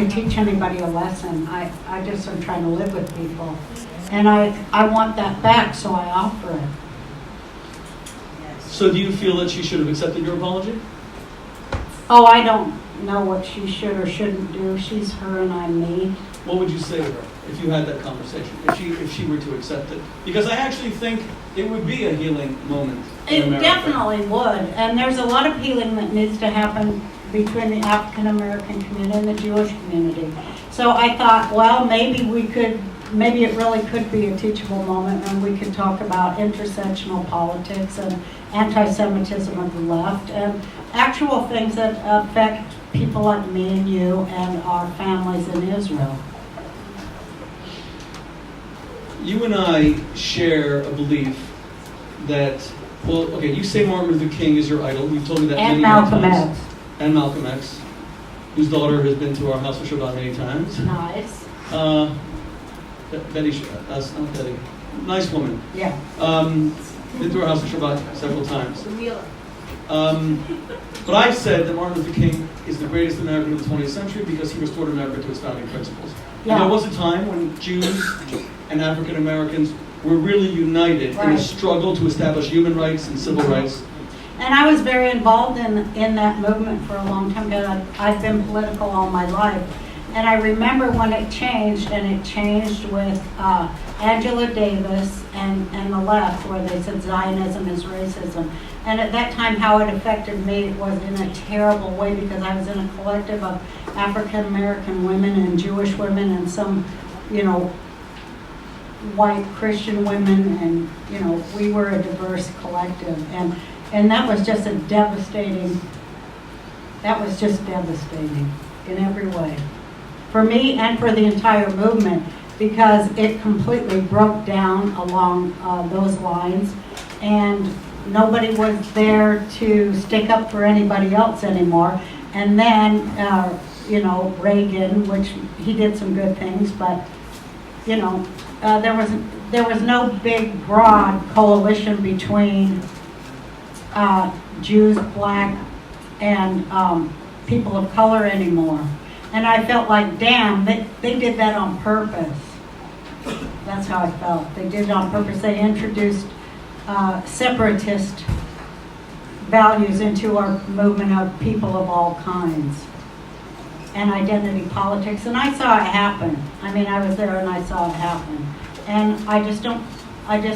teach anybody a lesson. I just am trying to live with people. And I want that back, so I offer it. So do you feel that she should have accepted your apology? Oh, I don't know what she should or shouldn't do. She's her and I'm me. What would you say to her if you had that conversation, if she were to accept it? Because I actually think it would be a healing moment in It America. definitely would. And there's a lot of healing that needs to happen between the African American community and the Jewish community. So I thought, well, maybe it really could be a teachable moment, and we could talk about intersectional politics and anti-Semitism of the left and actual things that affect people like me and you and our families in Israel. You and I share a belief that, well, okay, you say Martin Luther King is your idol. You've told me that And many Malcolm times. X. And Malcolm X, whose daughter has been to our house for Shabbat many times. Nice. Betty, not Betty. Nice woman. Yeah. Been to our house for Shabbat several times. But I've said that Martin Luther King is the greatest American of the 20th century because he restored America to its founding principles. Yeah. And there was a time when Jews and African Americans were really united in a struggle to establish human rights and civil rights. And I was very involved in that movement for a long time because I've been political all my life. And I remember when it changed, and it changed with Angela Davis and the left, where they said Zionism is racism. And at that time, how it affected me was in a terrible way because I was in a collective of African American women and Jewish women and some, white Christian women, and we were a diverse collective. And that was just devastating in every way. For me and for the entire movement, because it completely broke down along those lines, and nobody was there to stick up for anybody else anymore. And then, Reagan, which he did some good things, but there was no big, broad coalition between Jews, black, and people of color anymore. And I felt like, damn, they did that on purpose. That's how I felt. They did it on purpose. They introduced separatist values into our movement of people of all kinds and identity politics. And I saw it happen. I mean, I was there and I saw it happen. And I just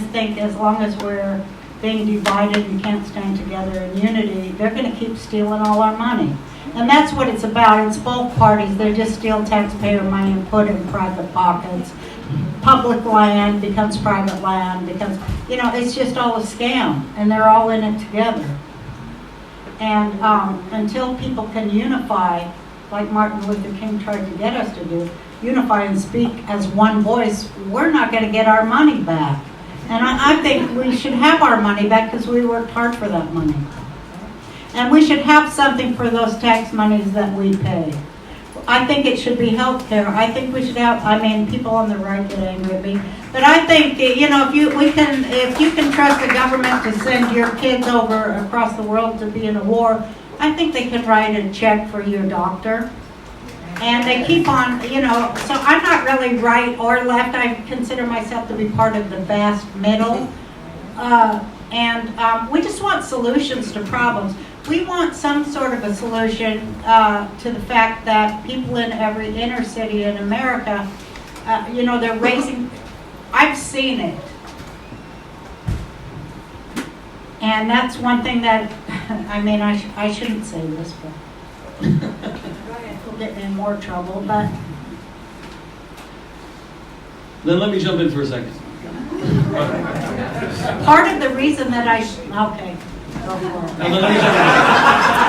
think as long as we're being divided and can't stand together in unity, they're going to keep stealing all our money. And that's what it's about. It's both parties. They just steal taxpayer money and put it in private pockets. Public land becomes private land, it's just all a scam, and they're all in it together. And until people can unify, like Martin Luther King tried to get us to do, unify and speak as one voice, we're not going to get our money back. And I think we should have our money back because we worked hard for that money. And we should have something for those tax monies that we pay. I think it should be health care. I think we should have, people on the right get angry at me. But I think, if you can trust the government to send your kids over across the world to be in a war, I think they can write a check for your doctor. And they keep on, so I'm not really right or left. I consider myself to be part of the vast middle. We just want solutions to problems. We want some sort of a solution to the fact that people in every inner city in America, they're raising, I've seen it. And that's one thing that, I shouldn't say this, but we'll get in more trouble, but. Then let me jump in for a second. Part of the reason that okay.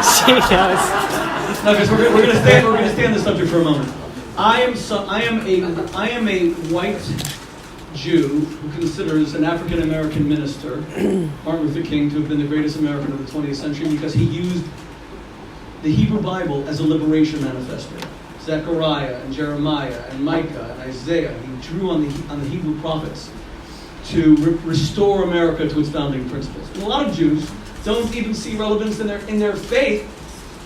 She knows. No, because we're going to stay on this subject for a moment. I am a white Jew who considers an African American minister, Martin Luther King, to have been the greatest American of the 20th century because he used the Hebrew Bible as a liberation manifesto. Zechariah and Jeremiah and Micah and Isaiah. He drew on the Hebrew prophets to restore America to its founding principles. And a lot of Jews don't even see relevance in their faith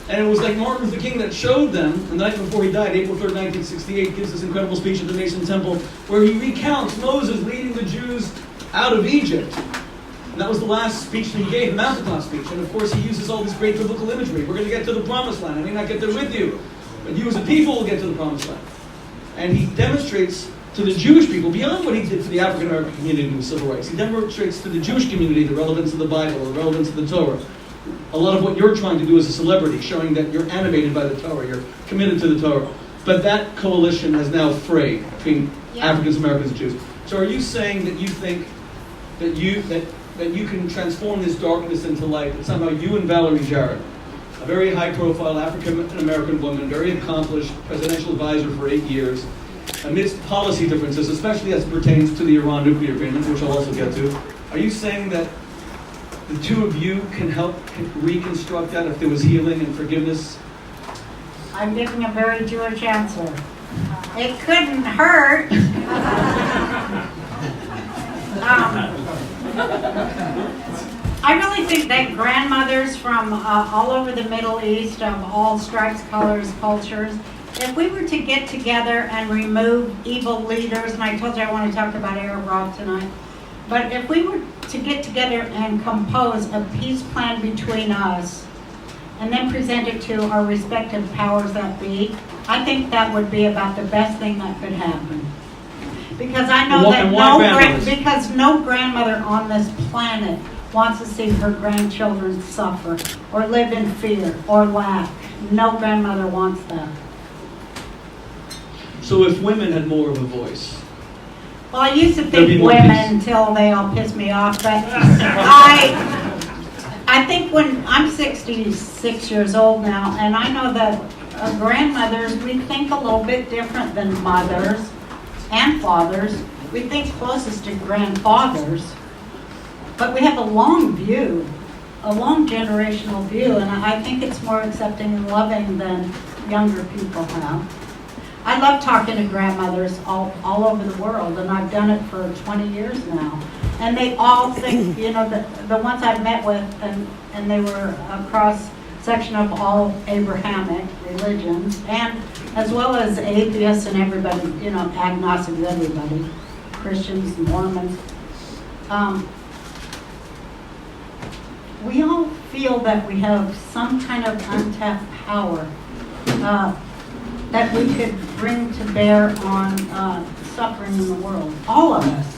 And it was like Martin Luther King that showed them, the night before he died, April 3rd, 1968, gives this incredible speech at the Mason Temple, where he recounts Moses leading the Jews out of Egypt. And that was the last speech that he gave, the Mountaintop speech. And of course, he uses all this great biblical imagery. We're going to get to the Promised Land. I may not get there with you, but you as a people will get to the Promised Land. And he demonstrates to the Jewish people, beyond what he did for the African American community with civil rights, he demonstrates to the Jewish community the relevance of the Bible, the relevance of the Torah. A lot of what you're trying to do as a celebrity, showing that you're animated by the Torah, you're committed to the Torah. But that coalition has now frayed between Africans, Americans, and Jews. So are you saying that you think that you can transform this darkness into light, that somehow you and Valerie Jarrett, a very high-profile African-American woman, very accomplished presidential advisor for 8 years, amidst policy differences, especially as it pertains to the Iran nuclear agreement, which I'll also get to, are you saying that the two of you can help reconstruct that if there was healing and forgiveness? I'm giving a very Jewish answer. It couldn't hurt. I really think that grandmothers from all over the Middle East, of all stripes, colors, cultures, if we were to get together and remove evil leaders, and I told you I want to talk about Arab Rock tonight, but if we were to get together and compose a peace plan between us and then present it to our respective powers that be, I think that would be about the best thing that could happen. Because I know that no grandmother on this planet wants to see her grandchildren suffer or live in fear or lack. No grandmother wants that. So if women had more of a voice? Well, I used to think women until they all pissed me off, but I think when I'm 66 years old now, and I know that grandmothers, we think a little bit different than mothers and fathers. We think closest to grandfathers, but we have a long view, a long generational view, and I think it's more accepting and loving than younger people have. I love talking to grandmothers all over the world, and I've done it for 20 years now. And they all think, the ones I've met with, and they were a cross-section of all Abrahamic religions, and as well as atheists and everybody, agnostics, everybody, Christians, Mormons. We all feel that we have some kind of untapped power that we could bring to bear on suffering in the world. All of us.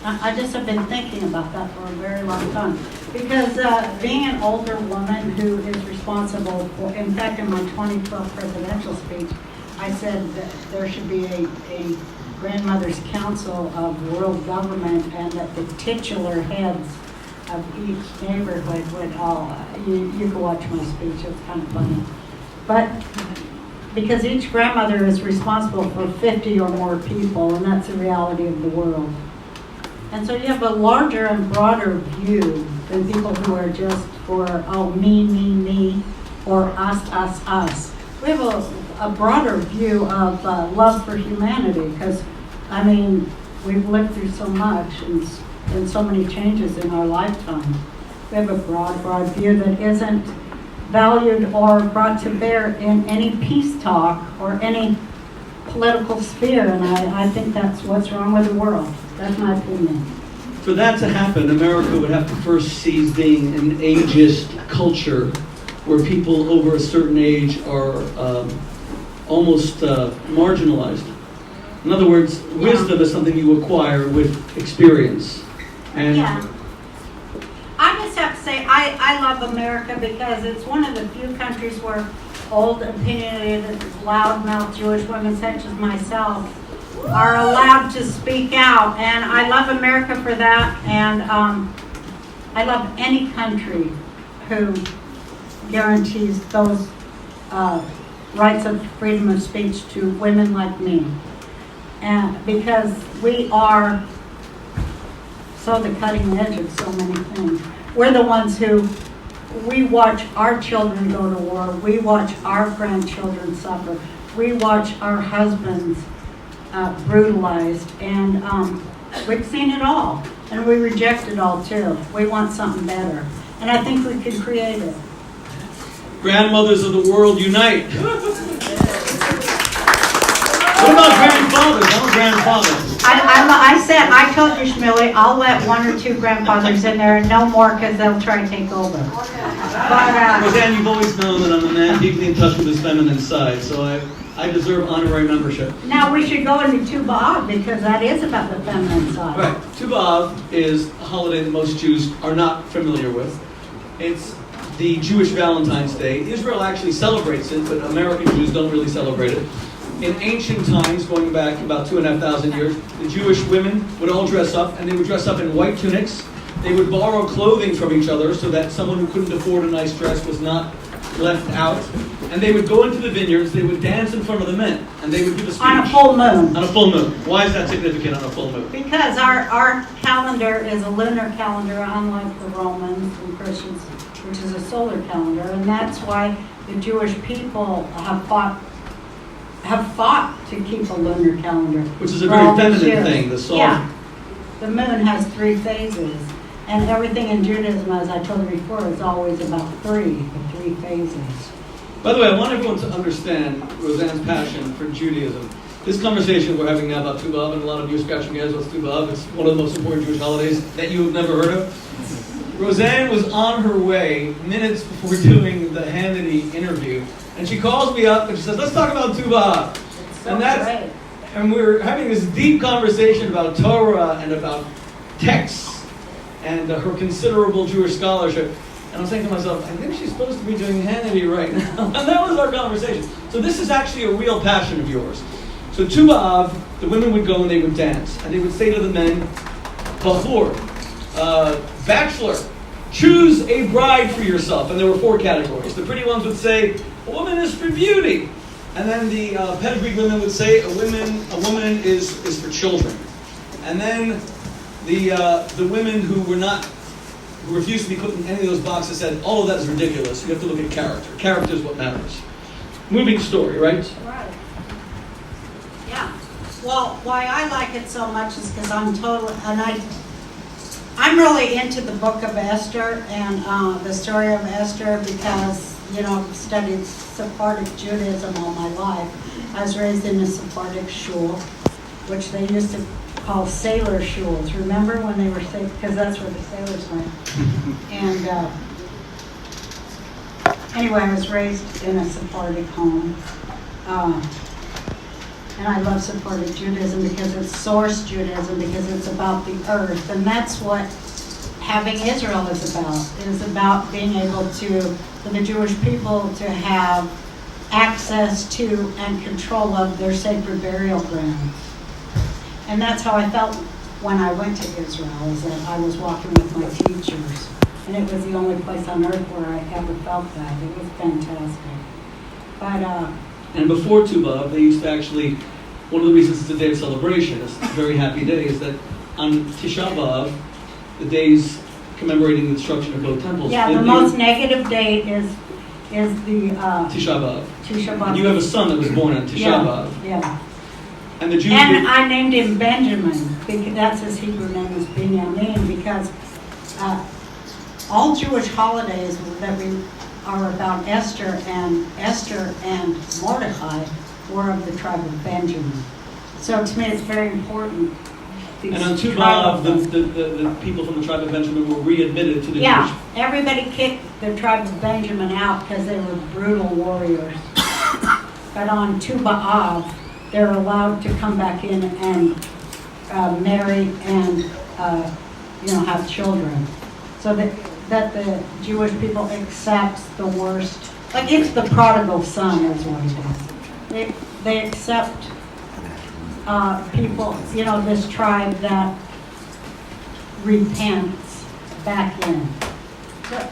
I just have been thinking about that for a very long time. Because being an older woman who is responsible for, in fact, in my 2012 presidential speech, I said that there should be a Grandmother's Council of World Government, and that the titular heads of each neighborhood would all, you can watch my speech, it's kind of funny. But because each grandmother is responsible for 50 or more people, and that's the reality of the world. And so you have a larger and broader view than people who are just for, me, or us. We have a broader view of love for humanity, because, we've lived through so much and so many changes in our lifetime. We have a broad view that isn't valued or brought to bear in any peace talk or any political sphere, and I think that's what's wrong with the world. That's my opinion. For that to happen, America would have to first cease being an ageist culture where people over a certain age are almost marginalized. In other words, wisdom is something you acquire with experience. And I just have to say, I love America because it's one of the few countries where old, opinionated, loudmouth Jewish women such as myself are allowed to speak out. And I love America for that. And I love any country who guarantees those rights of freedom of speech to women like me. And because we are so the cutting edge of so many things. We're the ones who, we watch our children go to war. We watch our grandchildren suffer. We watch our husbands brutalized. And we've seen it all. And we reject it all too. We want something better. And I think we can create it. Grandmothers of the world unite. What about grandfathers? I'm a grandfather. I told you, Shmuley, I'll let one or two grandfathers in there and no more because they'll try and take over. But, Roseanne, you've always known that I'm a man deeply in touch with his feminine side, so I deserve honorary membership. now we should go into Tu B'Av because that is about the feminine side. Right. Tu B'Av is a holiday that most Jews are not familiar with. It's the Jewish Valentine's Day. Israel actually celebrates it, but American Jews don't really celebrate it. In ancient times, going back about 2,500 years, the Jewish women would all dress up, and they would dress up in white tunics. They would borrow clothing from each other so that someone who couldn't afford a nice dress was not left out. And they would go into the vineyards, they would dance in front of the men, and they would give a speech. On a full moon. On a full moon. Why is that significant on a full moon? Because our calendar is a lunar calendar, unlike the Romans and Christians, which is a solar calendar, and that's why the Jewish people have fought to keep a lunar calendar. Which is a very feminine thing, the song. Yeah. The moon has 3 phases, and everything in Judaism, as I told you before, is always about the 3 phases. By the way, I want everyone to understand Roseanne's passion for Judaism. This conversation we're having now about Tu B'Av, and a lot of you are scratching your heads, what's Tu B'Av? It's one of the most important Jewish holidays that you have never heard of. Roseanne was on her way minutes before doing the Hannity interview, and she calls me up and she says, let's talk about Tu B'Av. So great. And we're having this deep conversation about Torah and about texts and her considerable Jewish scholarship. And I'm saying to myself, I think she's supposed to be doing Hannity right now. And that was our conversation. So this is actually a real passion of yours. So Tu B'Av, the women would go and they would dance. And they would say to the men, Bachur, bachelor, choose a bride for yourself. And there were 4 categories. The pretty ones would say, a woman is for beauty. And then the pedigreed women would say, a woman is for children. And then the women who refused to be put in any of those boxes said, all of that is ridiculous. You have to look at character. Character is what matters. Moving story, right? Right. Yeah. Well, why I like it so much is because I'm really into the book of Esther and the story of Esther because, I've studied Sephardic Judaism all my life. I was raised in a Sephardic shul, which they used to call sailor shuls. Remember when they were because that's where the sailors went. And anyway, I was raised in a Sephardic home. And I love Sephardic Judaism because it's source Judaism, because it's about the earth. And that's what having Israel is about. It is about being able for the Jewish people to have access to and control of their sacred burial grounds. And that's how I felt when I went to Israel, is that I was walking with my teachers. And it was the only place on earth where I ever felt that. It was fantastic. But and before Tu B'Av, they used to actually, one of the reasons it's a day of celebration, it's a very happy day, is that on Tisha B'Av, the days commemorating the destruction of both temples. Yeah, the most negative day is the Tisha B'Av. Tisha B'Av. And you have a son that was born on Tisha B'Av. Yeah. And the Jews. And I named him Benjamin, because that's his Hebrew name is Binyamin, because all Jewish holidays that we are about Esther and Mordecai were of the tribe of Benjamin. So to me, it's very important. And on Tu B'Av, the people from the tribe of Benjamin were readmitted to the Jewish. Everybody kicked the tribe of Benjamin out because they were brutal warriors. But on Tu B'Av, they're allowed to come back in and marry and have children, so that the Jewish people accepts the worst. Like it's the prodigal son is what it is. They accept people, this tribe that repents back in. So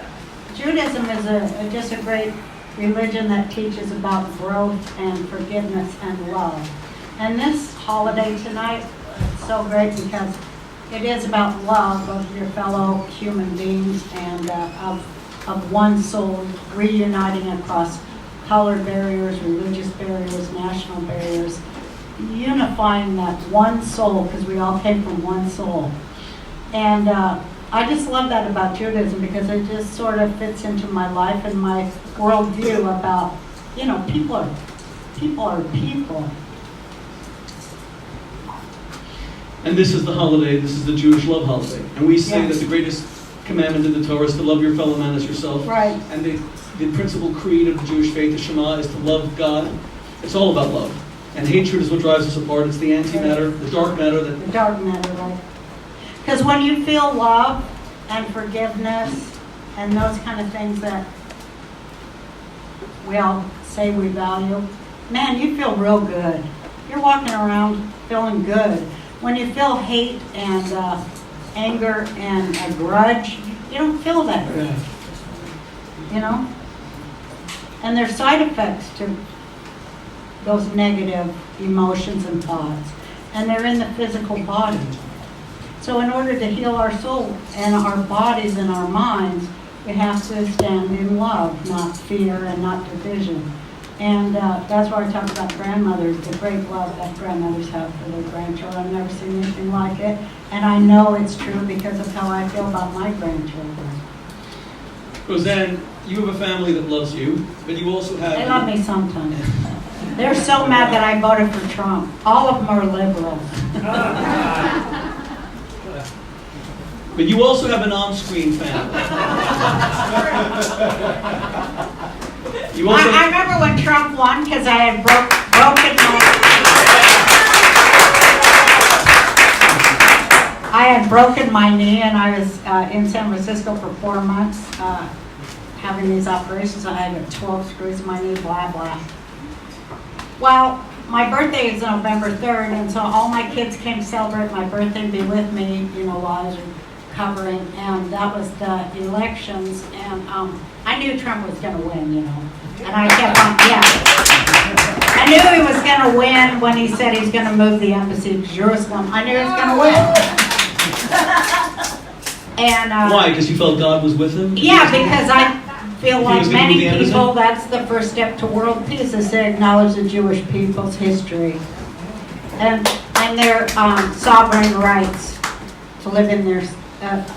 Judaism is just a great religion that teaches about growth and forgiveness and love. And this holiday tonight is so great because it is about love of your fellow human beings and of one soul reuniting across color barriers, religious barriers, national barriers, unifying that one soul because we all came from one soul. And I just love that about Judaism because it just sort of fits into my life and my worldview about, people are people. And this is the holiday, this is the Jewish love holiday. And we say Yes. that the greatest commandment in the Torah is to love your fellow man as yourself. Right. And the principal creed of the Jewish faith, the Shema, is to love God. It's all about love. And hatred is what drives us apart. It's the antimatter, the dark matter that... The dark matter, right? Because when you feel love and forgiveness and those kind of things that we all say we value, man, you feel real good. You're walking around feeling good. When you feel hate and anger and a grudge, you don't feel that good. And there's side effects to those negative emotions and thoughts. And they're in the physical body. So in order to heal our soul and our bodies and our minds, we have to stand in love, not fear and not division. And that's why I talk about grandmothers, the great love that grandmothers have for their grandchildren. I've never seen anything like it. And I know it's true because of how I feel about my grandchildren. Roseanne, you have a family that loves you, but you also have... They love me sometimes. They're so mad that I voted for Trump. All of them are liberals. But you also have an on-screen family. You also... I remember when Trump won because I had broken my knee and I was in San Francisco for 4 months having these operations. I had 12 screws in my knee, blah, blah. Well, my birthday is November 3rd, and so all my kids came to celebrate my birthday and be with me, while I was recovering, and that was the elections, and I knew Trump was going to win, and I kept on, I knew he was going to win when he said he's going to move the embassy to Jerusalem. I knew he was going to win. And why? Because you felt God was with him? Yeah, because I feel like many people, that's the first step to world peace, is to acknowledge the Jewish people's history and their sovereign rights to live in their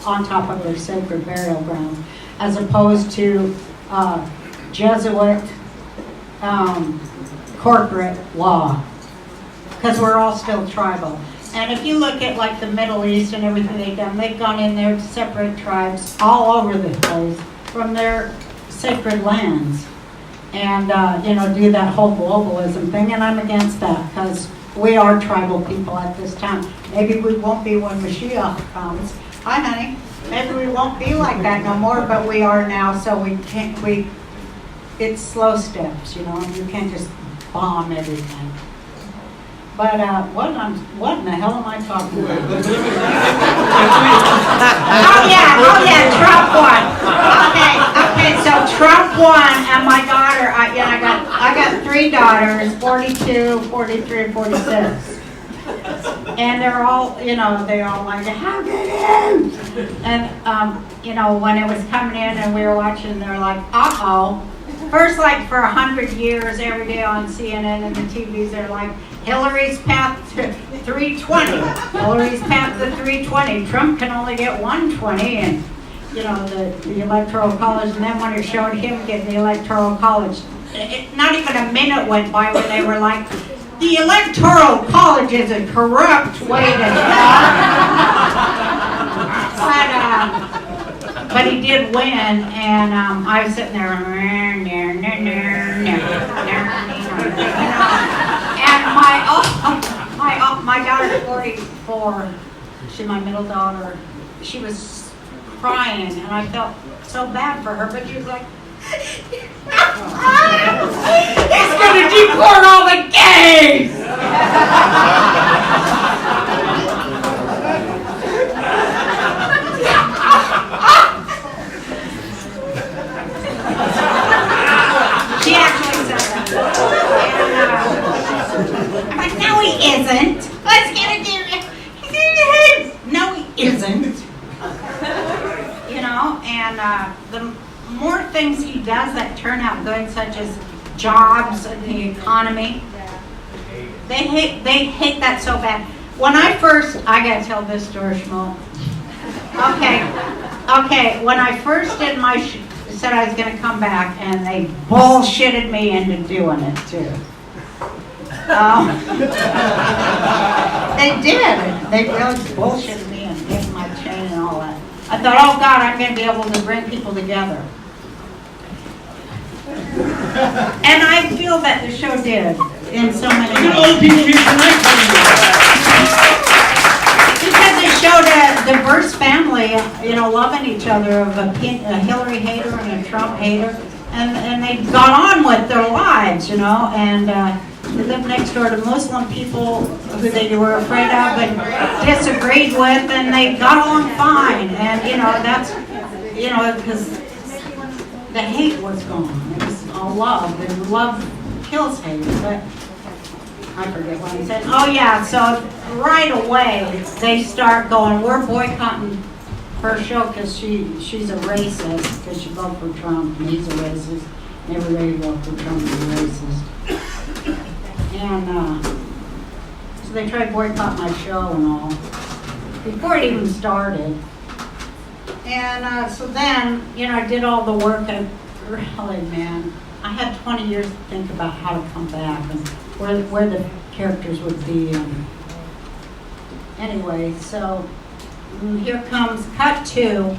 on top of their sacred burial ground, as opposed to Jesuit corporate law, because we're all still tribal. And if you look at like the Middle East and everything they've gone in there to separate tribes all over the place from their sacred lands, and do that whole globalism thing. And I'm against that because we are tribal people at this time. Maybe we won't be when Mashiach comes. Hi, honey. Maybe we won't be like that no more, but we are now. So we can't. It's slow steps, You can't just bomb everything. But what in the hell am I talking about? Trump won. Okay, so Trump won, and my daughter, I got 3 daughters, 42, 43, and 46. And they're all, they all like, how did it? And, when it was coming in and we were watching, they're like, uh-oh. First, like for 100 years, every day on CNN and the TVs, they're like, Hillary's path to 320. Hillary's path to 320. Trump can only get 120, and the Electoral College. And then when it showed him getting the Electoral College, not even a minute went by when they were like, the Electoral College is a corrupt way to but he did win, and I was sitting there, and my daughter's 44. She's my middle daughter. She was crying, and I felt so bad for her, but she was like, he's going to deport all the gays! She actually said that. And, I'm like, no, he isn't. Let's get it. No, he isn't. And the more things he does that turn out good, such as jobs and the economy, they hate that so bad. When I gotta tell this story, Shmuel. Okay, when I first did my said I was going to come back, and they bullshitted me into doing it too. They did. They really bullshitted me and gave my chain and all that. I thought, oh God, I'm going to be able to bring people together. And I feel that the show did in so many ways. Look at all the people here tonight coming together. Because it showed a diverse family, loving each other, of a Hillary hater and a Trump hater, and they got on with their lives, and they lived next door to Muslim people who they were afraid of and disagreed with, and they got along fine, and that's, because the hate was gone. It was all love, and love kills hate, but I forget what he said. Oh yeah, so right away they start going, we're boycotting her show because she's a racist, because she voted for Trump and he's a racist. And everybody who voted for Trump is a racist. And so they tried to boycott my show and all, before it even started. And so then, I did all the work, and really, man, I had 20 years to think about how to come back and where the characters would be. And anyway, so here comes cut to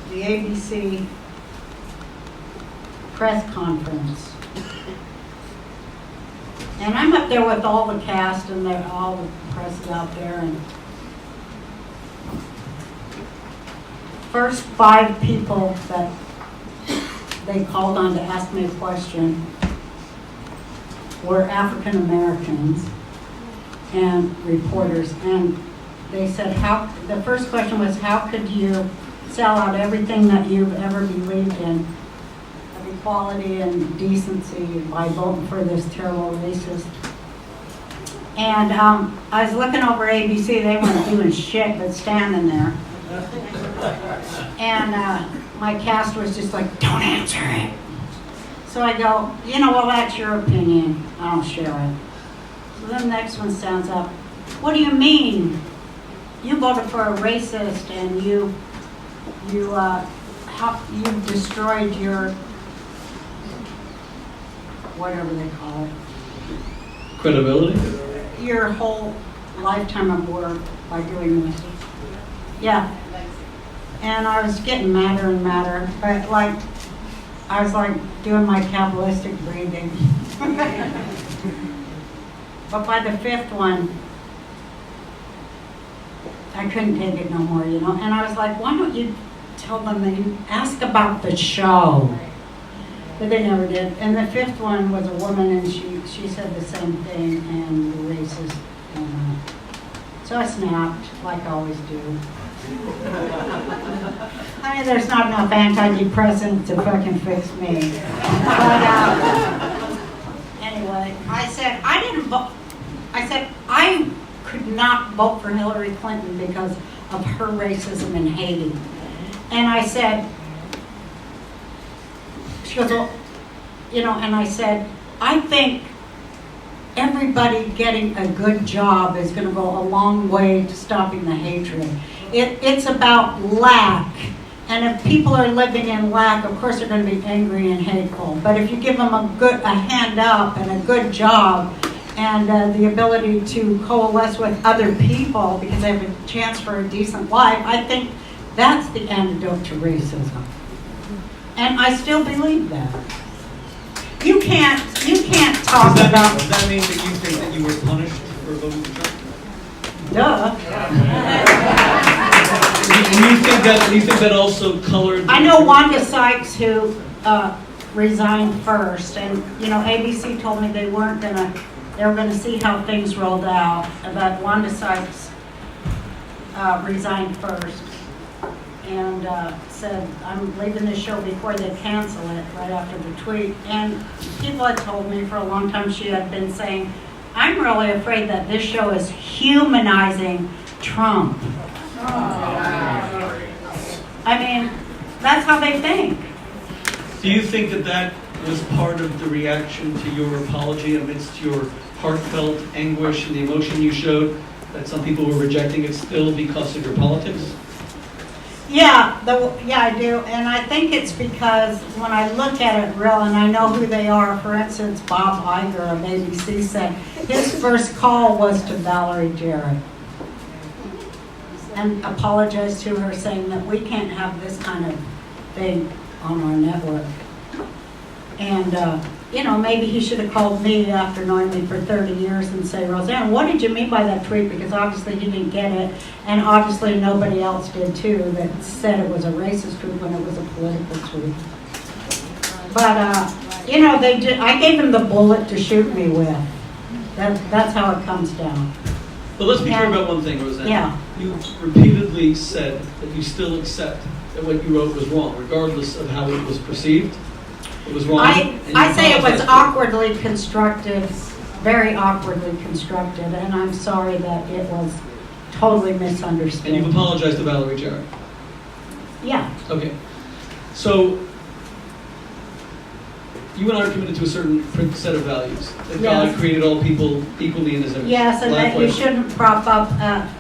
the ABC press conference. And I'm up there with all the cast, and all the press is out there. And first 5 people that they called on to ask me a question were African Americans and reporters, and they said, the first question was, how could you sell out everything that you've ever believed in, of equality and decency, by voting for this terrible racist? And I was looking over ABC, they weren't doing shit but standing there. And my cast was just like, don't answer it. So I go, well, that's your opinion. I don't share it. So then the next one stands up. What do you mean? You voted for a racist, and you destroyed your, whatever they call it. Credibility? Your whole lifetime of work by doing this. Yeah. And I was getting madder and madder, but I was doing my Kabbalistic breathing. But by the 5th one, I couldn't take it no more, And I was like, why don't you tell them they ask about the show? But they never did. And the 5th one was a woman, and she said the same thing, and the racist. And, so I snapped, like I always do. I mean, there's not enough antidepressant to fucking fix me. But anyway, I said I didn't vote. I said I could not vote for Hillary Clinton because of her racism and hating. And I said, she goes, well, and I said, I think everybody getting a good job is going to go a long way to stopping the hatred. It's about lack. And if people are living in lack, of course they're going to be angry and hateful. But if you give them a hand up and a good job and the ability to coalesce with other people because they have a chance for a decent life, I think that's the antidote to racism. And I still believe that. You can't talk about... Does that mean that you think that you were punished for voting for Trump? Duh. And you think that also colored... I know Wanda Sykes, who resigned first, and ABC told me they were gonna see how things rolled out, but Wanda Sykes resigned first and said, I'm leaving the show before they cancel it, right after the tweet. And people had told me for a long time, she had been saying, I'm really afraid that this show is humanizing Trump. I mean, that's how they think. Do you think that was part of the reaction to your apology amidst your heartfelt anguish and the emotion you showed, that some people were rejecting it still because of your politics? Yeah, I do, and I think it's because when I look at it real, and I know who they are, for instance, Bob Iger of ABC said his first call was to Valerie Jarrett and apologized to her saying that we can't have this kind of thing on our network. And, maybe he should have called me after knowing me for 30 years and say, Roseanne, what did you mean by that tweet? Because obviously he didn't get it, and obviously nobody else did too, that said it was a racist tweet when it was a political tweet. But, they did. I gave him the bullet to shoot me with. That's how it comes down. But let's be clear about one thing, Roseanne. Yeah. You repeatedly said that you still accept that what you wrote was wrong, regardless of how it was perceived. It was wrong. I say it was awkwardly constructed, very awkwardly constructed, and I'm sorry that it was totally misunderstood. And you've apologized to Valerie Jarrett. Yeah. Okay. So, you and I are committed to a certain set of values. That Yes. God created all people equally in His image. Yes, and Black, that you white. shouldn't prop up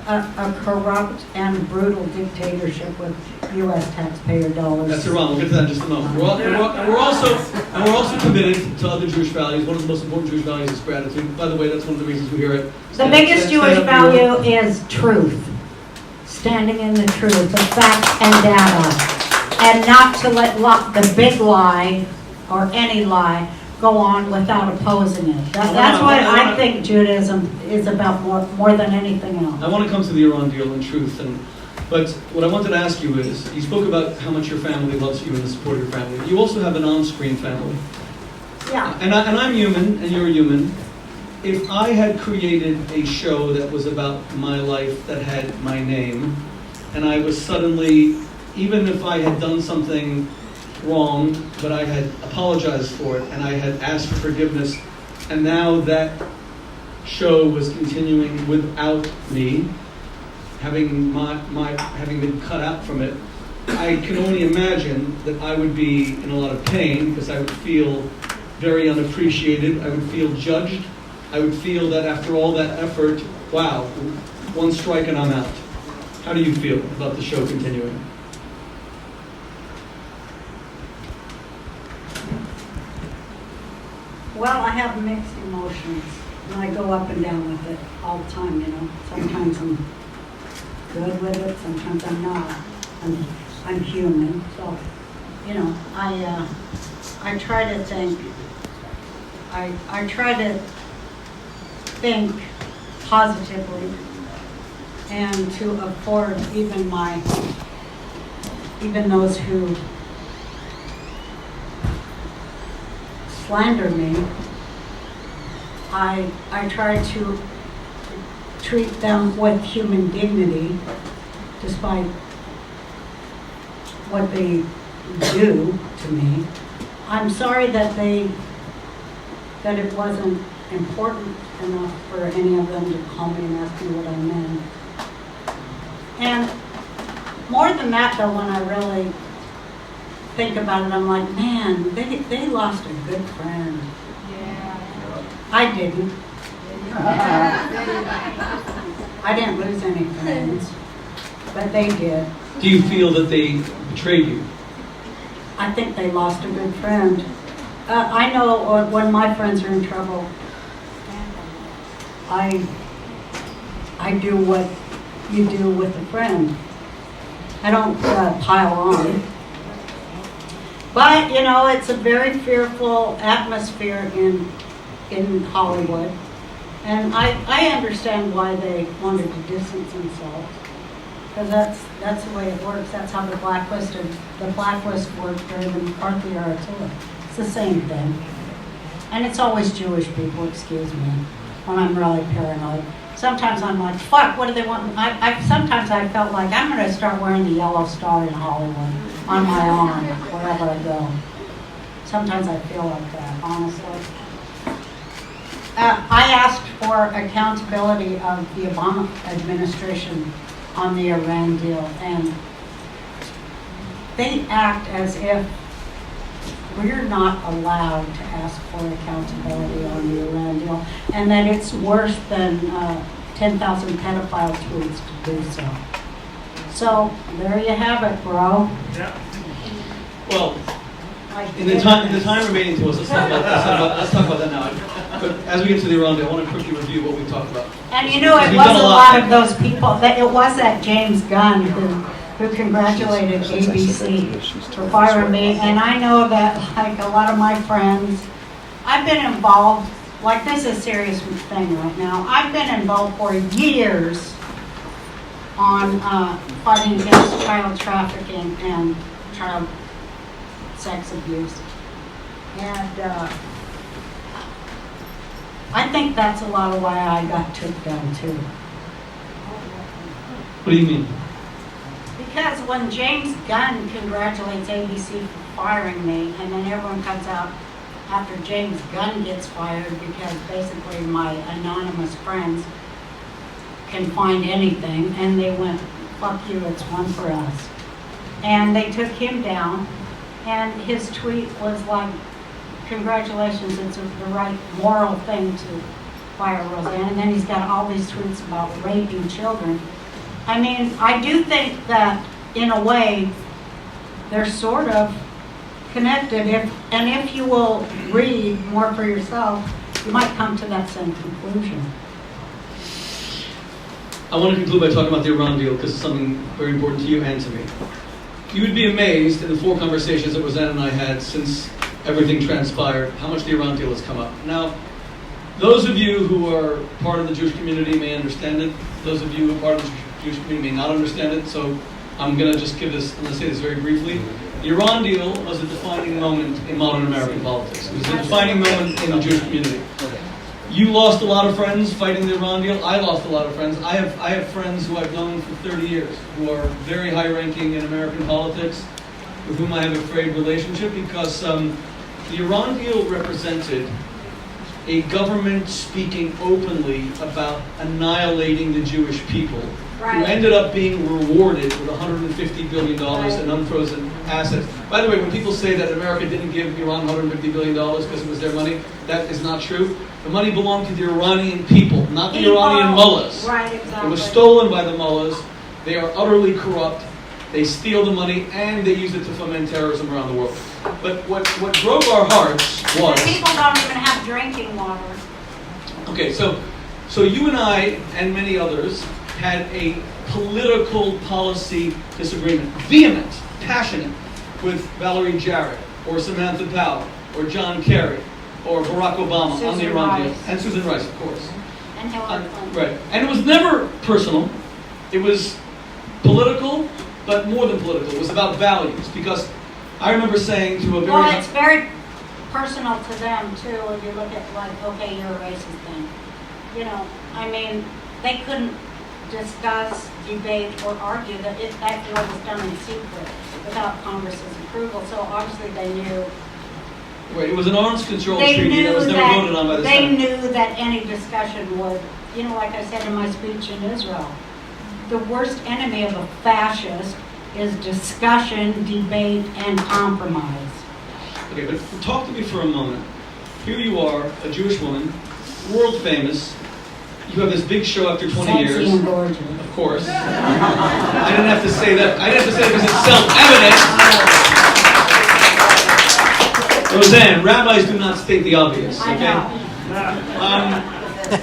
a corrupt and brutal dictatorship with U.S. taxpayer dollars. That's Iran. We'll get to that in just a moment. We're also committed to other Jewish values. One of the most important Jewish values is gratitude. By the way, that's one of the reasons we hear it. The biggest Jewish value is truth. Standing in the truth, the facts and data. And not to let the big lie or any lie go on without opposing it. That's what I think Judaism is about more than anything else. I want to come to the Iran deal in truth, but what I wanted to ask you is, you spoke about how much your family loves you and the support of your family. You also have an on-screen family. Yeah. And I'm human, and you're human. If I had created a show that was about my life that had my name, and I was suddenly, even if I had done something wrong, but I had apologized for it, and I had asked for forgiveness, and now that show was continuing without me, having been cut out from it, I can only imagine that I would be in a lot of pain, because I would feel very unappreciated. I would feel judged. I would feel that after all that effort, wow, one strike and I'm out. How do you feel about the show continuing? Well, I have mixed emotions, and I go up and down with it all the time, Sometimes I'm good with it, sometimes I'm not. I'm human, so, I try to think, I try to think positively and to afford even those who slander me, I try to treat them with human dignity despite what they do to me. I'm sorry that it wasn't important enough for any of them to call me and ask me what I meant. And more than that, though, when I really think about it, I'm like, man, they lost a good friend. Yeah. I didn't. I didn't lose any friends, but they did. Do you feel that they betrayed you? I think they lost a good friend. I know when my friends are in trouble, I do what you do with a friend. I don't pile on. But, it's a very fearful atmosphere in Hollywood. And I understand why they wanted to distance themselves. Because that's the way it works. That's how the blacklist worked during the McCarthy era too. It's the same thing. And it's always Jewish people, excuse me, when I'm really paranoid. Sometimes I'm like, fuck, what do they want? Sometimes I felt like I'm going to start wearing the yellow star in Hollywood on my arm wherever I go. Sometimes I feel like that, honestly. I asked for accountability of the Obama administration on the Iran deal, and they act as if we're not allowed to ask for accountability on the Iran deal, and that it's worse than 10,000 pedophile tweets to do so. So there you have it, bro. Well, in the time remaining to us, let's talk about that now. But as we get to the Iran, I want to quickly review what we talked about. And you know, it was a lot of those people. It was that James Gunn who congratulated ABC for firing me. And I know that, like a lot of my friends, I've been involved. Like, this is a serious thing right now. I've been involved for years on fighting against child trafficking and child sex abuse. And I think that's a lot of why I got took down too. What do you mean? Because when James Gunn congratulates ABC for firing me, and then everyone comes out after James Gunn gets fired because basically my anonymous friends can find anything, and they went, fuck you, it's one for us. And they took him down, and his tweet was like, congratulations, it's the right moral thing to fire Roseanne. And then he's got all these tweets about raping children. I mean, I do think that in a way they're sort of connected. If you will read more for yourself, you might come to that same conclusion. I want to conclude by talking about the Iran deal because it's something very important to you and to me. You would be amazed in the 4 conversations that Roseanne and I had since everything transpired, how much the Iran deal has come up. Now, those of you who are part of the Jewish community may understand it. Those of you who are part of the Jewish community may not understand it. So I'm going to just I'm going to say this very briefly. The Iran deal was a defining moment in modern American politics. It was a defining moment in the Jewish community. You lost a lot of friends fighting the Iran deal. I lost a lot of friends. I have friends who I've known for 30 years who are very high-ranking in American politics, with whom I have a frayed relationship because the Iran deal represented a government speaking openly about annihilating the Jewish people, who ended up being rewarded with $150 billion in unfrozen assets. By the way, when people say that America didn't give Iran $150 billion because it was their money, that is not true. The money belonged to the Iranian people, not the Iranian mullahs. Right, exactly. It was stolen by the mullahs. They are utterly corrupt. They steal the money and they use it to foment terrorism around the world. But what broke our hearts was... The people don't even have drinking water. Okay, so you and I and many others had a political policy disagreement, vehement, passionate, with Valerie Jarrett or Samantha Power or John Kerry or Barack Obama on the Iran deal, and Susan Rice, of course. And Hillary Clinton. Right, and it was never personal. It was political, but more than political. It was about values, because I remember saying to a very... Well, it's very personal to them, too, if you look at, like, okay, you're a racist thing. You know, I mean, they couldn't discuss, debate, or argue that that deal was done in secret without Congress's approval, so obviously they knew... Right, it was an arms control treaty that was never voted on by the Senate. They knew that any discussion would, you know, like I said in my speech in Israel, the worst enemy of a fascist is discussion, debate, and compromise. Okay, but talk to me for a moment. Here you are, a Jewish woman, world famous. You have this big show after 20 years. Sexy and gorgeous. Of course. I didn't have to say that. I didn't have to say it because it's self-evident. Roseanne, rabbis do not state the obvious, okay? I know.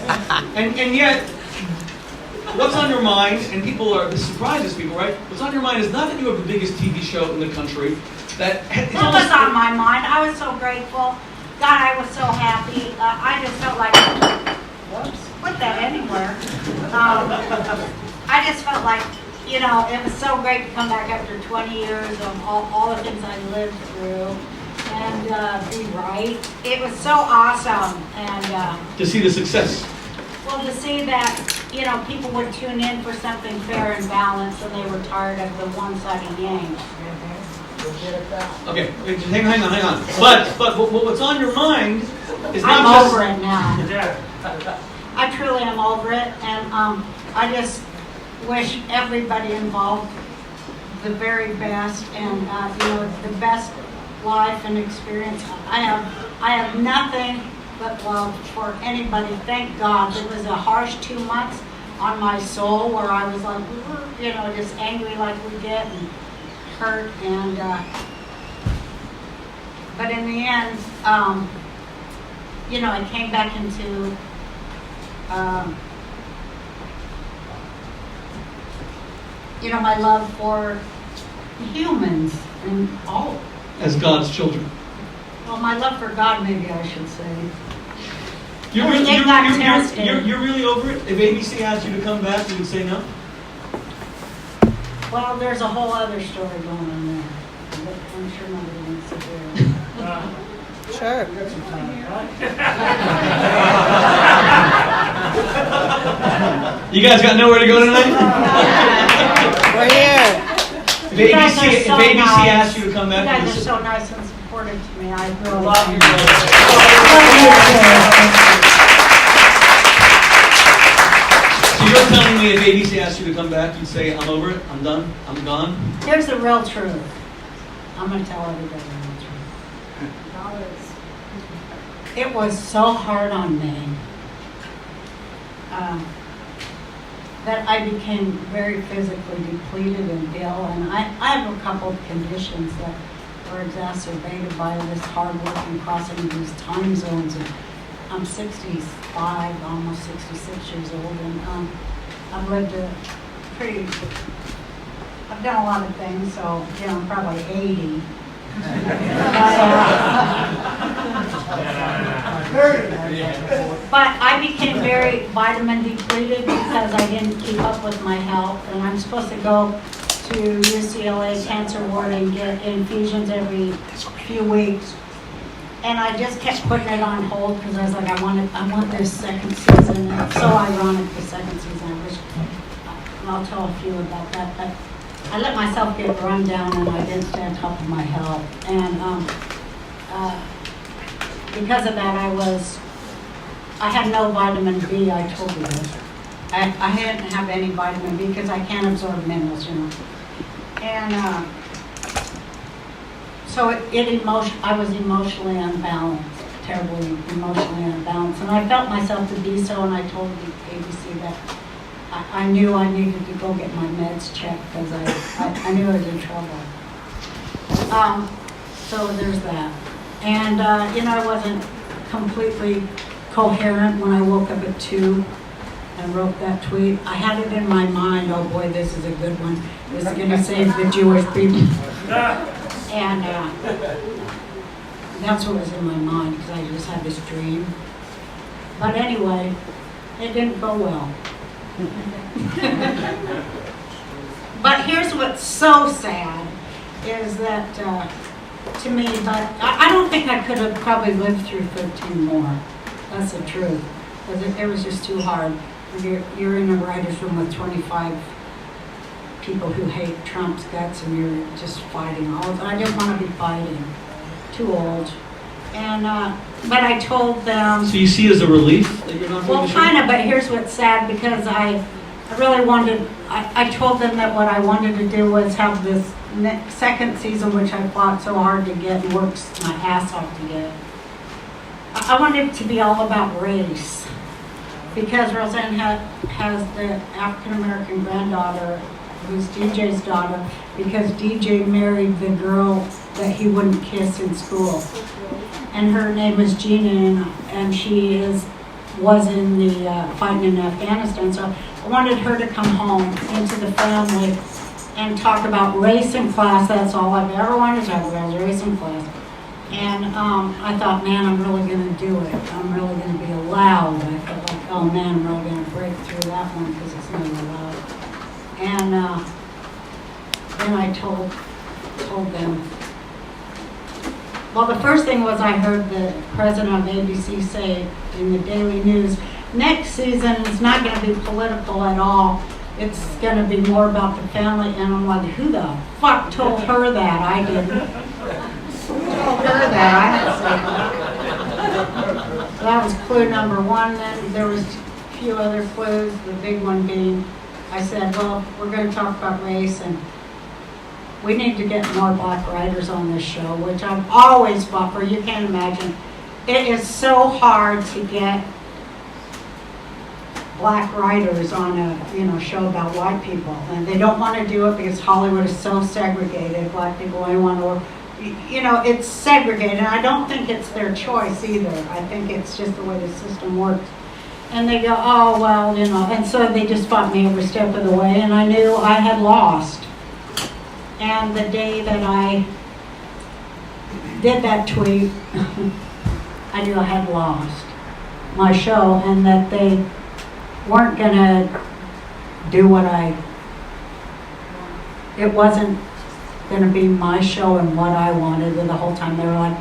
And yet, what's on your mind, and this surprises people, right? What's on your mind is not that you have the biggest TV show in the country. What was on my mind? I was so grateful. God, I was so happy. I just felt like, whoops, put that anywhere. I just felt like, you know, it was so great to come back after 20 years of all the things I lived through. And be right. It was so awesome. And to see the success. Well, to see that, you know, people would tune in for something fair and balanced, and they were tired of the one-sided yang. Okay, hang on. But what's on your mind is not I'm over it now. I truly am over it, and I just wish everybody involved the very best, and you know, the best life and experience. I have nothing but love for anybody. Thank God. It was a harsh 2 months, on my soul where I was like, just angry like we get and hurt. And but in the end, I came back into my love for humans and all. As God's children. Well, my love for God, maybe I should say. You're really over it? If ABC asked you to come back, you would say no? Well, there's a whole other story going on there. But I'm sure nobody wants to hear it. Sure. You guys got nowhere to go tonight? We're here. If ABC asked you to come back, you guys would are say- so nice and supportive to me. I really Love you. So you're telling me if ABC asked you to come back, you'd say, I'm over it, I'm done, I'm gone? Here's the real truth. I'm going to tell everybody the real truth. It was so hard on me that I became very physically depleted and ill. And I have a couple of conditions that were exacerbated by this hard work and crossing these time zones. And I'm 65, almost 66 years old, and I've lived I've done a lot of things, so I'm probably 80. But I became very vitamin depleted because I didn't keep up with my health, and I'm supposed to go to UCLA Cancer Ward and get infusions every few weeks. And I just kept putting it on hold because I was like, I want this second season. And it's so ironic, the second season. I'll tell a few about that. But I let myself get run down and I didn't stay on top of my health. And because of that, I had no vitamin B, I told you this. I didn't have any vitamin B because I can't absorb minerals, And so I was emotionally unbalanced, terribly emotionally unbalanced. And I felt myself to be so, and I told the ABC that I knew I needed to go get my meds checked because I knew I was in trouble. So there's that. And, I wasn't completely coherent when I woke up at 2 and wrote that tweet. I had it in my mind, oh boy, this is a good one. This is going to save the Jewish people. And that's what was in my mind because I just had this dream. But anyway, it didn't go well. But here's what's so sad is that to me, but I don't think I could have probably lived through 13 more. That's the truth. Because it was just too hard. You're in a writer's room with 25 people who hate Trump's guts and you're just fighting all. I didn't want to be fighting. Too old. And but I told them. So you see it as a relief that you're not going to show? Well, kind of, but here's what's sad because I really wanted, I told them that what I wanted to do was have this second season, which I fought so hard to get and worked my ass off to get. I wanted it to be all about race because Roseanne has the African-American granddaughter who's DJ's daughter because DJ married the girl that he wouldn't kiss in school. And her name is Gina, and she was in the fighting in Afghanistan. So I wanted her to come home into the family and talk about race and class. That's all I've ever wanted to talk about is race and class. And I thought, man, I'm really going to do it. I'm really going to be allowed. I felt like, oh man, I'm really going to break through that one because it's not allowed. And then I told them. Well, the first thing was I heard the president of ABC say in the Daily News, next season is not going to be political at all. It's going to be more about the family. And I'm like, who the fuck told her that? I didn't. Who told her that? I didn't say that. So that was clue number one. Then there was a few other clues. The big one being, I said, well, we're going to talk about race and we need to get more black writers on this show, which I've always fought for. You can't imagine. It is so hard to get black writers on a show about white people, and they don't want to do it because Hollywood is so segregated. Black people only want to, it's segregated. And I don't think it's their choice either. I think it's just the way the system works. And they go, oh well, and so they just fought me every step of the way, and I knew I had lost. And the day that I did that tweet, I knew I had lost my show, and that they weren't gonna do it wasn't gonna be my show and what I wanted. And the whole time they were like,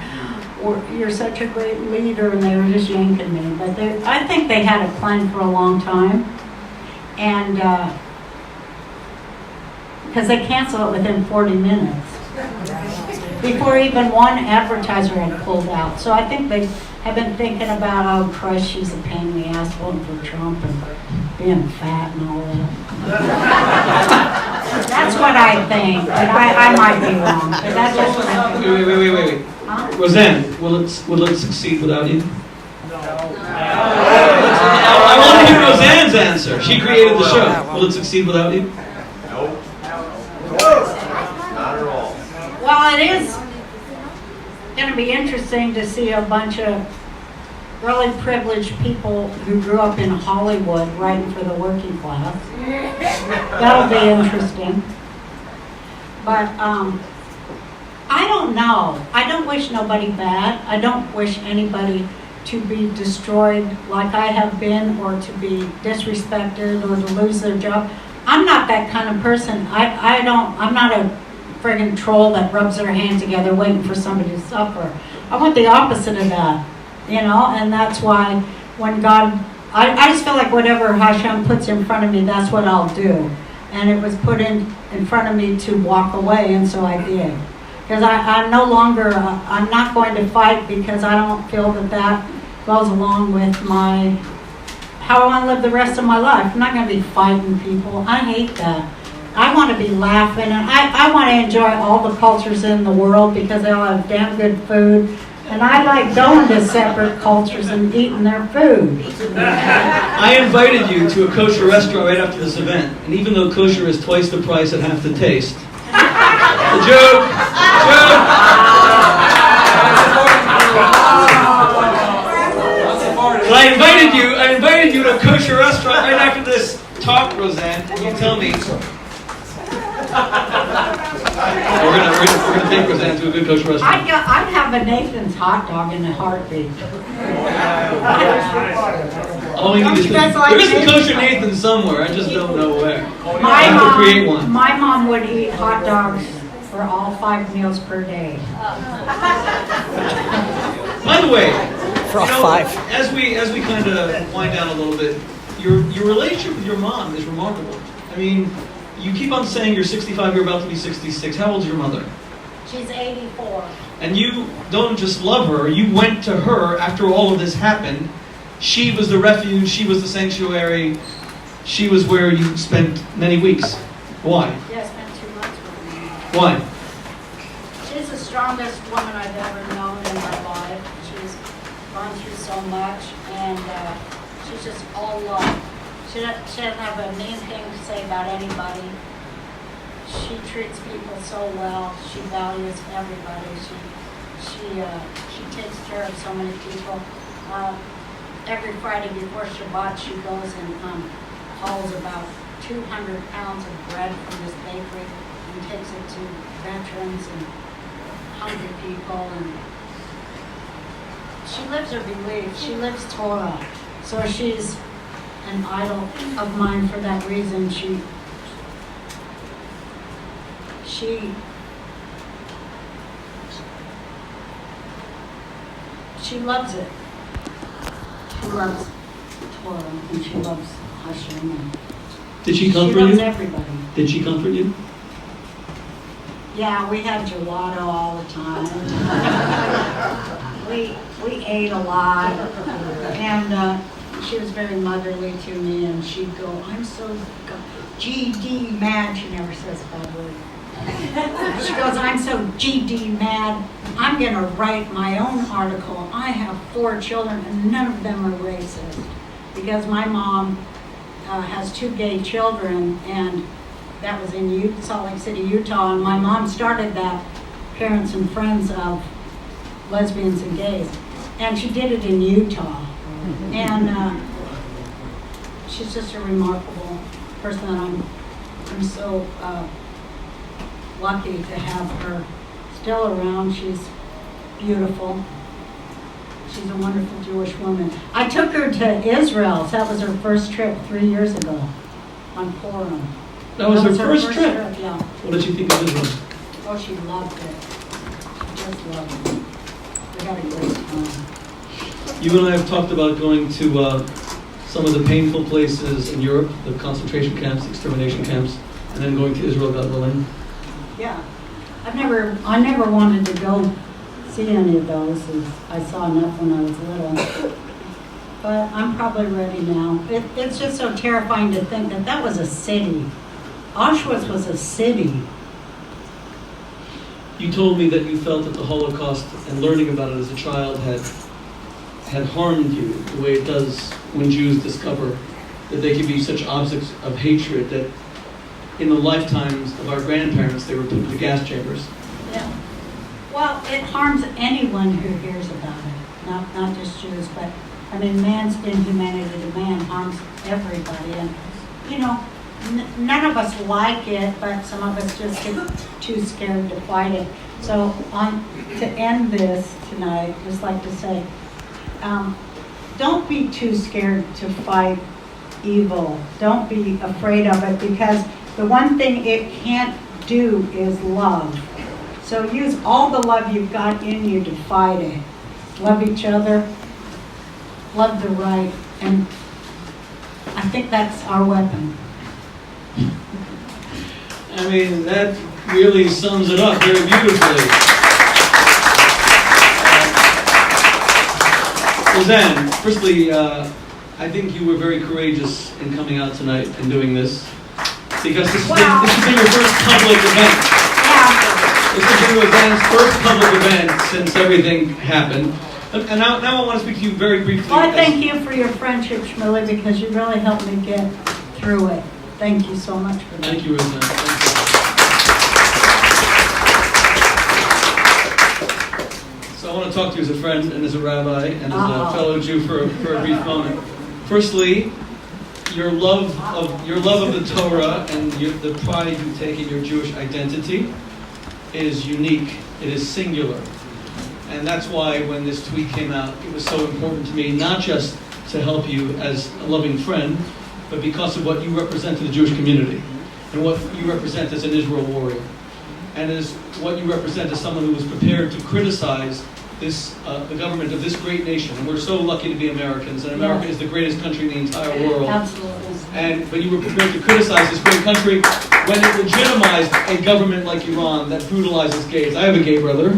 you're such a great leader, and they were just yanking me. But I think they had a plan for a long time, and because they canceled it within 40 minutes before even one advertiser had pulled out. So I think they have been thinking about, oh Christ, she's a pain in the ass voting for Trump and being fat and all that. That's what I think, but I might be wrong. But that's just what I think. Wait. Huh? Roseanne, will it succeed without you? No. I want to hear Roseanne's answer. She created the show. Will it succeed without you? No. Not at all. Well, it is going to be interesting to see a bunch of really privileged people who grew up in Hollywood writing for the working class. That'll be interesting. But I don't know. I don't wish nobody bad. I don't wish anybody to be destroyed like I have been, or to be disrespected, or to lose their job. I'm not that kind of person. I'm not a friggin' troll that rubs their hands together waiting for somebody to suffer. I want the opposite of that, and that's why when God, I just feel like whatever Hashem puts in front of me, that's what I'll do. And it was put in front of me to walk away, and so I did. Because I'm no longer, I'm not going to fight, because I don't feel that goes along with how I want to live the rest of my life. I'm not going to be fighting people. I hate that. I want to be laughing, and I want to enjoy all the cultures in the world, because they all have damn good food. And I like going to separate cultures and eating their food. I invited you to a kosher restaurant right after this event, and even though kosher is twice the price at half the taste, a joke. But I invited you to a kosher restaurant right after this talk, Roseanne. You tell me. We're gonna take Roseanne to a good kosher restaurant. I'd have a Nathan's hot dog in a heartbeat. All we need is there is a kosher Nathan somewhere. I just don't know where. I have to create one. My mom would eat hot dogs for all 5 meals per day. By the way, For all 5. as we kind of wind down a little bit, your relationship with your mom is remarkable. I mean, you keep on saying you're 65, you're about to be 66. How old is your mother? She's 84. And you don't just love her, you went to her after all of this happened. She was the refuge, she was the sanctuary, she was where you spent many weeks. Why? Yeah, I spent 2 months with her. Why? She's the strongest woman I've ever known in my life. She's gone through so much, and she's just all love. She doesn't have a mean thing to say about anybody. She treats people so well. She values everybody. She takes care of so many people. Every Friday before Shabbat, she goes and hauls about 200 pounds of bread from this bakery and takes it to veterans and hungry people. And she lives her beliefs. She lives Torah. So she's an idol of mine for that reason. She loves it. She loves Torah, and she loves Hashem. And Did she comfort she loves you? everybody. Did she comfort you? Yeah, we had gelato all the time. we ate a lot, and she was very motherly to me. And she'd go, "I'm so GD mad." She never says a bad word. She goes, "I'm so GD mad. I'm going to write my own article. I have 4 children, and none of them are racist." Because my mom has 2 gay children, and that was in Salt Lake City, Utah. And my mom started that, Parents and Friends of Lesbians and Gays. And she did it in Utah. And she's just a remarkable person. I'm so lucky to have her still around. She's beautiful. She's a wonderful Jewish woman. I took her to Israel. So that was her first trip 3 years ago on Purim. That was her first trip? Yeah. What did you think of Israel? Oh, she loved it. She just loved it. We had a great time. You and I have talked about going to some of the painful places in Europe, the concentration camps, extermination camps, and then going to Israel, God willing. Yeah. I never wanted to go see any of those. I saw enough when I was little. But I'm probably ready now. It's just so terrifying to think that that was a city. Auschwitz was a city. You told me that you felt that the Holocaust and learning about it as a child had harmed you the way it does when Jews discover that they can be such objects of hatred that in the lifetimes of our grandparents they were put into gas chambers. Yeah. Well, it harms anyone who hears about it, not just Jews, but I mean, man's inhumanity to man harms everybody, and you know, none of us like it, but some of us just get too scared to fight it. So, to end this tonight, I'd just like to say, don't be too scared to fight evil. Don't be afraid of it, because the one thing it can't do is love. So use all the love you've got in you to fight it. Love each other, love the right, and I think that's our weapon. I mean, that really sums it up very beautifully. Roseanne, firstly, I think you were very courageous in coming out tonight and doing this, because this has been your first public event. Yeah. This has been Roseanne's first public event since everything happened. And now I want to speak to you very briefly. Well, I thank you for your friendship, Shmuley, because you really helped me get through it. Thank you so much for that. Thank you, Roseanne. Thank you. So I want to talk to you as a friend and as a rabbi and as a fellow Jew for a brief moment. Firstly, your love of the Torah and the pride you take in your Jewish identity is unique. It is singular. And that's why when this tweet came out, it was so important to me, not just to help you as a loving friend, but because of what you represent to the Jewish community and what you represent as an Israel warrior and as what you represent as someone who was prepared to criticize the government of this great nation. And we're so lucky to be Americans, and America is the greatest country in the entire world. Absolutely. But you were prepared to criticize this great country when it legitimized a government like Iran that brutalizes gays. I have a gay brother.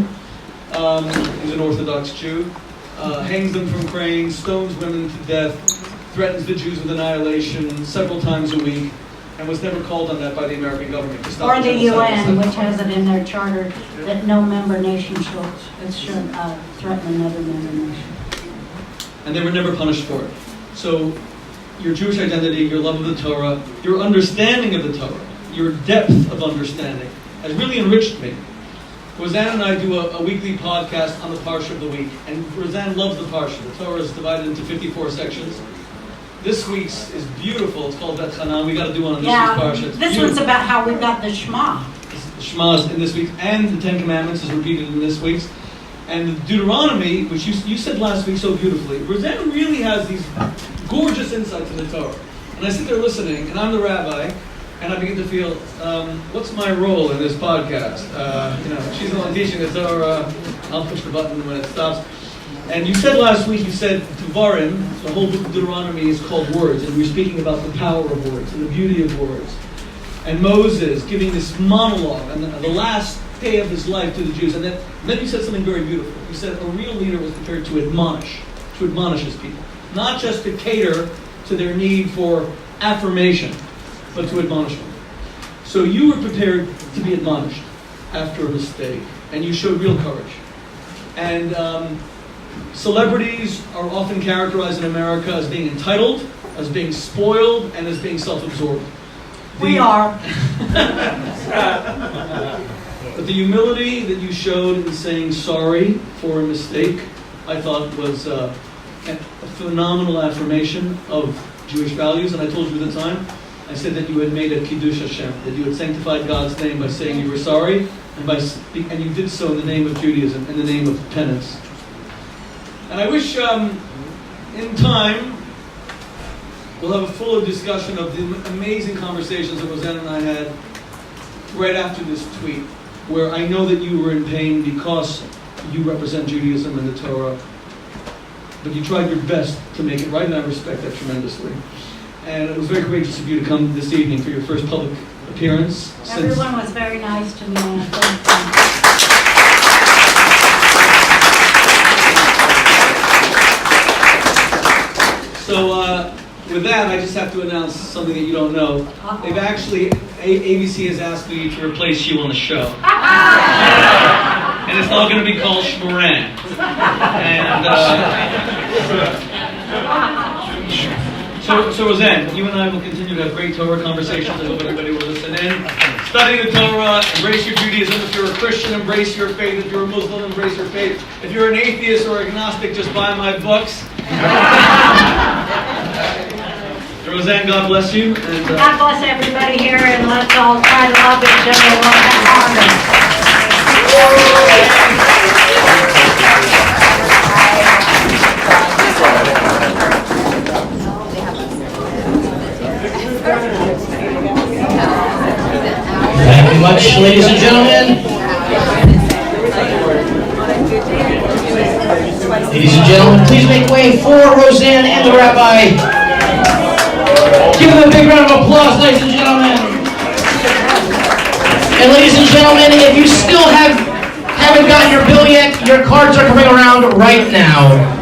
He's an Orthodox Jew. Hangs them from cranes, stones women to death, threatens the Jews with annihilation several times a week, and was never called on that by the American government to stop Or the genocide. UN, which has it in their charter that no member nation should threaten another member nation. And they were never punished for it. So your Jewish identity, your love of the Torah, your understanding of the Torah, your depth of understanding has really enriched me. Roseanne and I do a weekly podcast on the Parsha of the week, and Roseanne loves the Parsha. The Torah is divided into 54 sections. This week's is beautiful. It's called Bet Hanan. We got to do one on this week's Parsha. It's this one's about how we got the Shema. The Shema is in this week's, and the Ten Commandments is repeated in this week's. And the Deuteronomy, which you said last week so beautifully, Roseanne really has these gorgeous insights in the Torah. And I sit there listening, and I'm the rabbi, and I begin to feel, what's my role in this podcast? She's the one teaching the Torah. I'll push the button when it stops. And you said last week, you said Devarim, the whole book of Deuteronomy is called words, and you're speaking about the power of words and the beauty of words. And Moses giving this monologue on the last day of his life to the Jews. And then you said something very beautiful. You said a real leader was prepared to admonish his people. Not just to cater to their need for affirmation, but to admonish them. So you were prepared to be admonished after a mistake, and you showed real courage. And celebrities are often characterized in America as being entitled, as being spoiled and as being self-absorbed. We are. But the humility that you showed in saying sorry for a mistake, I thought was a phenomenal affirmation of Jewish values. And I told you at the time, I said that you had made a Kiddush Hashem, that you had sanctified God's name by saying you were sorry, and you did so in the name of Judaism, in the name of penance. And I wish in time we'll have a fuller discussion of the amazing conversations that Roseanne and I had right after this tweet, where I know that you were in pain because you represent Judaism and the Torah, but you tried your best to make it right, and I respect that tremendously. And it was very courageous of you to come this evening for your first public appearance. Everyone was very nice to me. And thank you. So with that, I just have to announce something that you don't know. They've actually, ABC has asked me to replace you on the show. And it's all going to be called Shmoran. And so Roseanne, you and I will continue to have great Torah conversations. I hope everybody will listen in. Study the Torah, embrace your Judaism. If you're a Christian, embrace your faith. If you're a Muslim, embrace your faith. If you're an atheist or agnostic, just buy my books. Roseanne, God bless you. And, God bless everybody here, and let's all try to love each other a little bit longer. Thank you much, ladies and gentlemen. Ladies and gentlemen, please make way for Roseanne and the Rabbi. Give them a big round of applause, ladies and gentlemen. And ladies and gentlemen, if you still haven't gotten your bill yet, your cards are coming around right now.